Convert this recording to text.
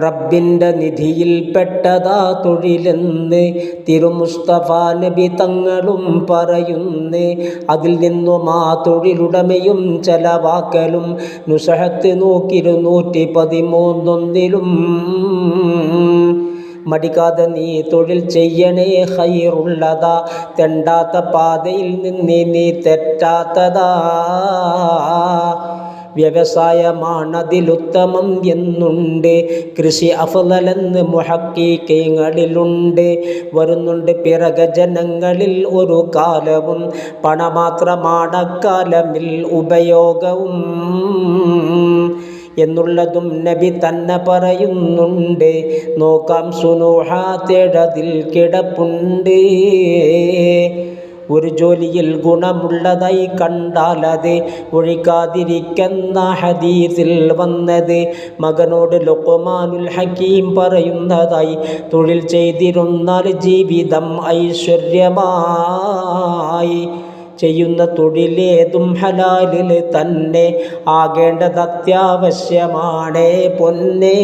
റബ്ബിൻ്റെ നിധിയിൽപ്പെട്ടതാ തൊഴിലെന്ന് തിരുമുസ്തഫ നബി തങ്ങളും പറയുന്നു. അതിൽ നിന്നും ആ തൊഴിലുടമയും ചെലവാക്കലും നുസഹത്ത് 113 മടിക്കാതെ നീ തൊഴിൽ ചെയ്യണേ, ഖൈറുള്ളതാ. തെണ്ടാത്ത പാതയിൽ നിന്ന് നീ തെറ്റാത്തതാ. വ്യവസായമാണതിലുത്തമം എന്നുണ്ട്, കൃഷി അഫ്ളലെന്ന് മുഹഖ്ഖീഖീങ്ങളിലുണ്ട്. വരുന്നുണ്ട് പിറകെ ജനങ്ങളിൽ ഒരു കാലവും, പണമാത്രമാണക്കാലമിൽ ഉപയോഗവും എന്നുള്ളതും നബി തന്നെ പറയുന്നുണ്ട്. നോക്കാം സുനൂഹാത്തേടതിൽ കിടപ്പുണ്ട്. ഒരു ജോലിയിൽ ഗുണമുള്ളതായി കണ്ടാലത് ഒഴിക്കാതിരിക്കുന്ന ഹദീസിൽ വന്നത്. മകനോട് ലുഖ്മാനുൽ ഹക്കീം പറയുന്നതായി, തൊഴിൽ ചെയ്തിരുന്നാൽ ജീവിതം ഐശ്വര്യമായി. ചെയ്യുന്ന തൊഴിലേതും ഹലാലിൽ തന്നെ ആകേണ്ടത് അത്യാവശ്യമാണ് പൊന്നേ.